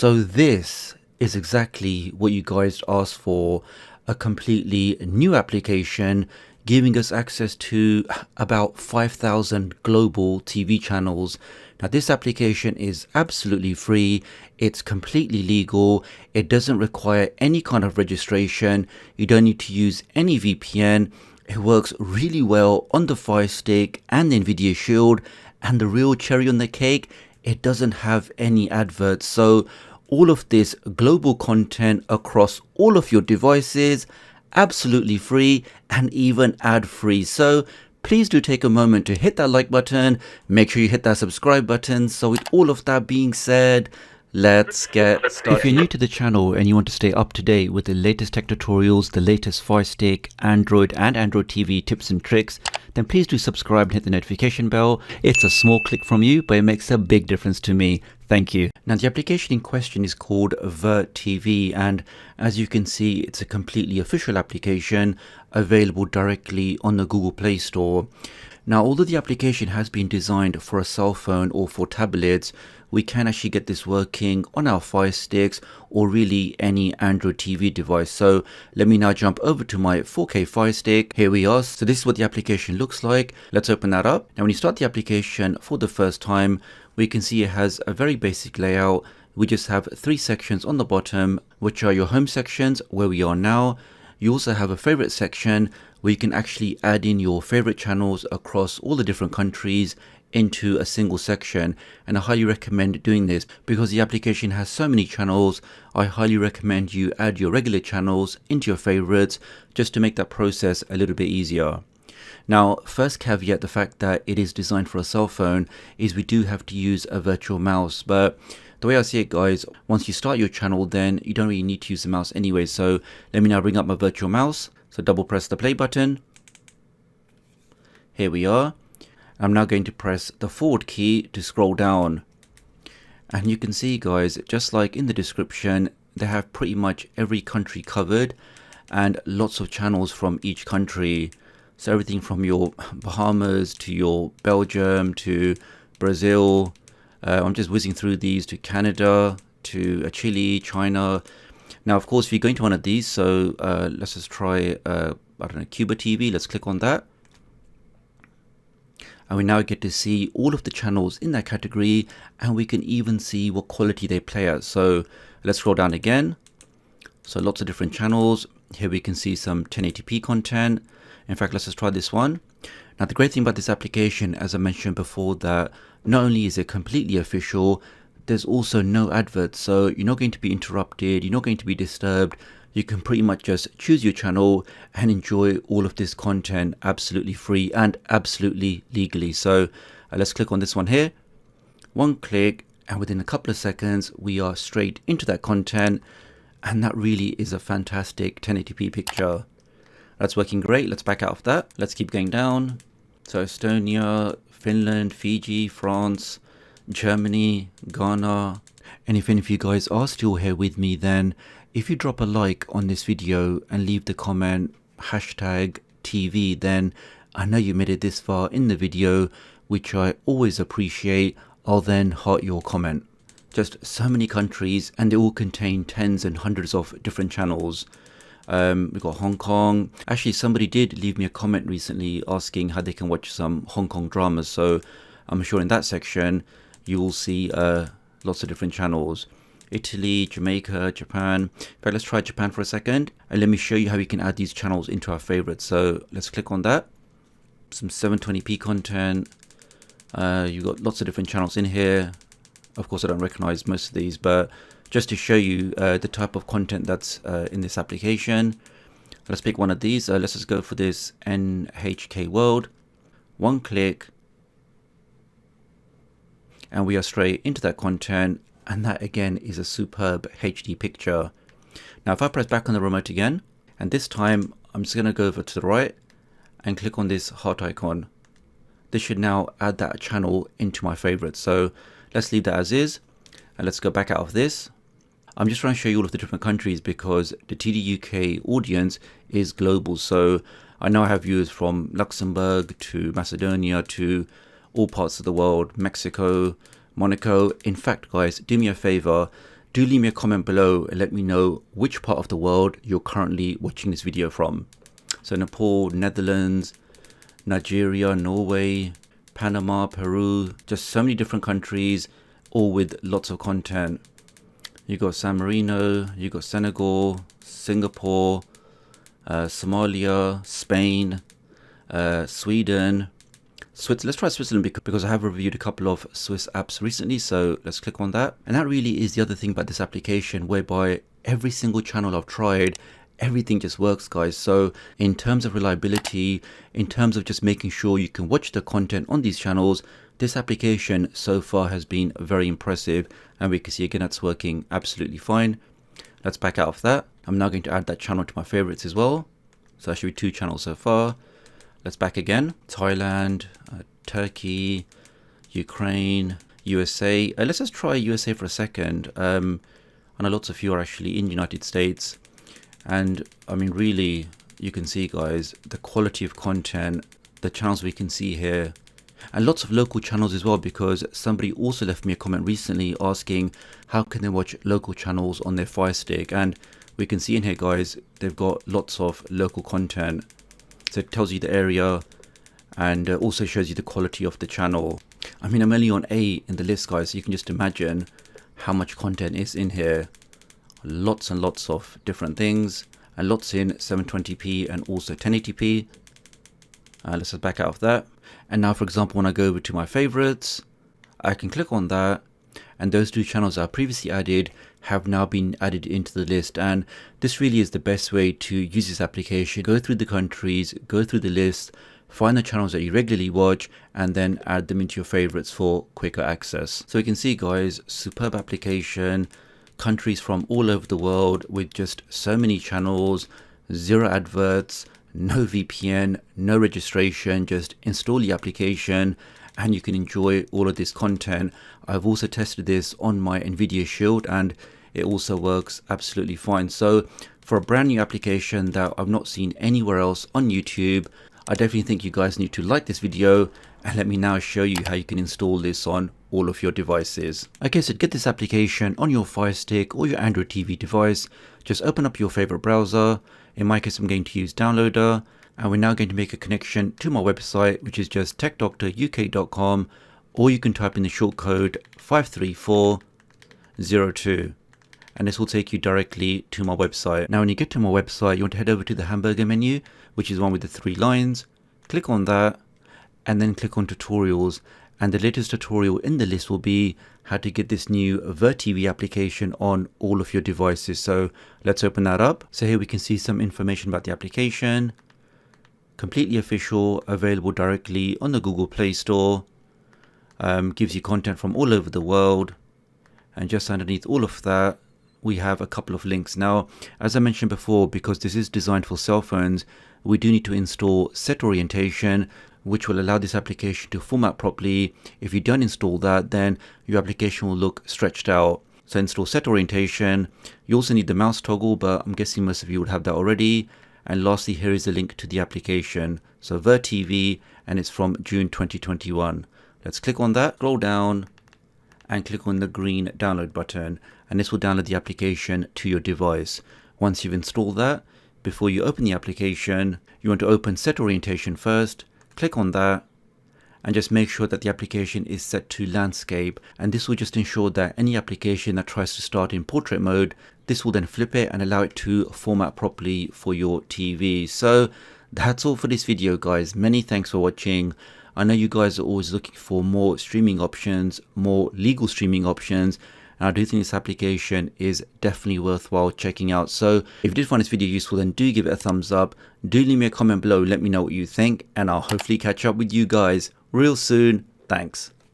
So this is exactly what you guys asked for, a completely new application giving us access to about 5,000 global TV channels. Now this application is absolutely free, it's completely legal, it doesn't require any kind of registration, you don't need to use any VPN, it works really well on the Firestick and the Nvidia Shield, and the real cherry on the cake, it doesn't have any adverts. So all of this global content across all of your devices, absolutely free and even ad-free. So please do take a moment to hit that like button, make sure you hit that subscribe button. So with all of that being said, let's get started. If you're new to the channel and you want to stay up to date with the latest tech tutorials, the latest Firestick, Android and Android TV tips and tricks, then please do subscribe and hit the notification bell. It's a small click from you, but it makes a big difference to me. Thank you. Now the application in question is called Vert TV, and as you can see, it's a completely official application available directly on the Google Play Store. Now, although the application has been designed for a cell phone or for tablets, we can actually get this working on our Fire Sticks or really any Android TV device. So let me now jump over to my 4K Fire Stick. Here we are. So this is what the application looks like. Let's open that up. Now when you start the application for the first time, we can see it has a very basic layout. We just have 3 sections on the bottom, which are your home sections, where we are now. You also have a favorite section where you can actually add in your favorite channels across all the different countries into a single section, and I highly recommend doing this because the application has so many channels. I highly recommend you add your regular channels into your favorites just to make that process a little bit easier. Now, first caveat, the fact that it is designed for a cell phone, is we do have to use a virtual mouse, but the way I see it, guys, once you start your channel, then you don't really need to use the mouse anyway. So let me now bring up my virtual mouse. So double press the play button. Here we are. I'm now going to press the forward key to scroll down. And you can see, guys, just like in the description, they have pretty much every country covered and lots of channels from each country. So everything from your Bahamas to your Belgium to Brazil. I'm just whizzing through these to Canada, to Chile, China. Now, of course, if you're going to one of these, so let's just try, I don't know, Cuba TV. Let's click on that. And we now get to see all of the channels in that category, and we can even see what quality they play at. So let's scroll down again. So lots of different channels. Here we can see some 1080p content. In fact, let's just try this one. Now, the great thing about this application, as I mentioned before, that not only is it completely official, there's also no adverts. So you're not going to be interrupted. You're not going to be disturbed. You can pretty much just choose your channel and enjoy all of this content absolutely free and absolutely legally. So let's click on this one here. One click, and within a couple of seconds, we are straight into that content. And that really is a fantastic 1080p picture. That's working great. Let's back out of that. Let's keep going down. So Estonia, Finland, Fiji, France, Germany, Ghana. And if any of you guys are still here with me, then if you drop a like on this video and leave the comment #TV, then I know you made it this far in the video, which I always appreciate. I'll then heart your comment. Just so many countries, and they all contain tens and hundreds of different channels. We've got Hong Kong. Actually, somebody did leave me a comment recently asking how they can watch some Hong Kong dramas. So I'm sure in that section you will see lots of different channels. Italy, Jamaica, Japan. In fact, let's try Japan for a second. And let me show you how we can add these channels into our favorites. So let's click on that. Some 720p content. You've got lots of different channels in here. Of course, I don't recognize most of these, but just to show you the type of content that's in this application. Let's pick one of these. Let's just go for this NHK World. One click. And we are straight into that content. And that again is a superb HD picture. Now, if I press back on the remote again, and this time I'm just going to go over to the right and click on this heart icon. This should now add that channel into my favorites. So let's leave that as is. And let's go back out of this. I'm just trying to show you all of the different countries because the tdoctoruk audience is global. So I know I have viewers from Luxembourg to Macedonia to all parts of the world, Mexico, Monaco. In fact, guys, do me a favor, do leave me a comment below and let me know which part of the world you're currently watching this video from. So Nepal, Netherlands, Nigeria, Norway, Panama, Peru, just so many different countries, all with lots of content. You got San Marino, you got Senegal, Singapore, Somalia, Spain, Sweden, Switzerland. Let's try Switzerland because I have reviewed a couple of Swiss apps recently, so let's click on that. And that really is the other thing about this application, whereby every single channel I've tried, everything just works, guys. So in terms of reliability, in terms of just making sure you can watch the content on these channels, this application so far has been very impressive, and we can see again that's working absolutely fine. Let's back out of that. I'm now going to add that channel to my favorites as well. So that should be 2 channels so far. Let's back again. Thailand, Turkey, Ukraine, USA. Let's just try USA for a second. I know lots of you are actually in the United States. And I mean, really, you can see, guys, the quality of content, the channels we can see here, and lots of local channels as well, because somebody also left me a comment recently asking how can they watch local channels on their Firestick. And we can see in here, guys, they've got lots of local content. So it tells you the area and also shows you the quality of the channel. I mean, I'm only on A in the list, guys, so you can just imagine how much content is in here. Lots and lots of different things, and lots in 720p and also 1080p. Let's just back out of that. And now, for example, when I go over to my favorites, I can click on that, and those 2 channels I previously added have now been added into the list. And this really is the best way to use this application. Go through the countries, go through the list, find the channels that you regularly watch, and then add them into your favorites for quicker access. So you can see, guys, superb application, countries from all over the world with just so many channels, 0 adverts, no VPN, no registration, just install the application and you can enjoy all of this content. I've also tested this on my Nvidia Shield and it also works absolutely fine. So for a brand new application that I've not seen anywhere else on YouTube, I definitely think you guys need to like this video, and let me now show you how you can install this on all of your devices. Okay, so to get this application on your Firestick or your Android TV device, just open up your favorite browser. In my case, I'm going to use Downloader, and we're now going to make a connection to my website, which is just tdoctoruk.com, or you can type in the shortcode 53402. And this will take you directly to my website. Now, when you get to my website, you want to head over to the hamburger menu, which is one with the 3 lines. Click on that, and then click on tutorials. And the latest tutorial in the list will be how to get this new VerTV application on all of your devices. So let's open that up. So here we can see some information about the application. Completely official, available directly on the Google Play Store. Gives you content from all over the world. And just underneath all of that, we have a couple of links. Now, as I mentioned before, because this is designed for cell phones, we do need to install set orientation, which will allow this application to format properly. If you don't install that, then your application will look stretched out. So install set orientation. You also need the mouse toggle, but I'm guessing most of you would have that already. And lastly, here is the link to the application. So VerTV, and it's from June 2021. Let's click on that, scroll down, and click on the green download button, and this will download the application to your device. Once you've installed that, before you open the application, you want to open set orientation first. Click on that and just make sure that the application is set to landscape, and this will just ensure that any application that tries to start in portrait mode, this will then flip it and allow it to format properly for your TV. So that's all for this video, guys. Many thanks for watching. I know you guys are always looking for more streaming options, more legal streaming options, and I do think this application is definitely worthwhile checking out. So if you did find this video useful, then do give it a thumbs up. Do leave me a comment below, let me know what you think, and I'll hopefully catch up with you guys real soon. Thanks.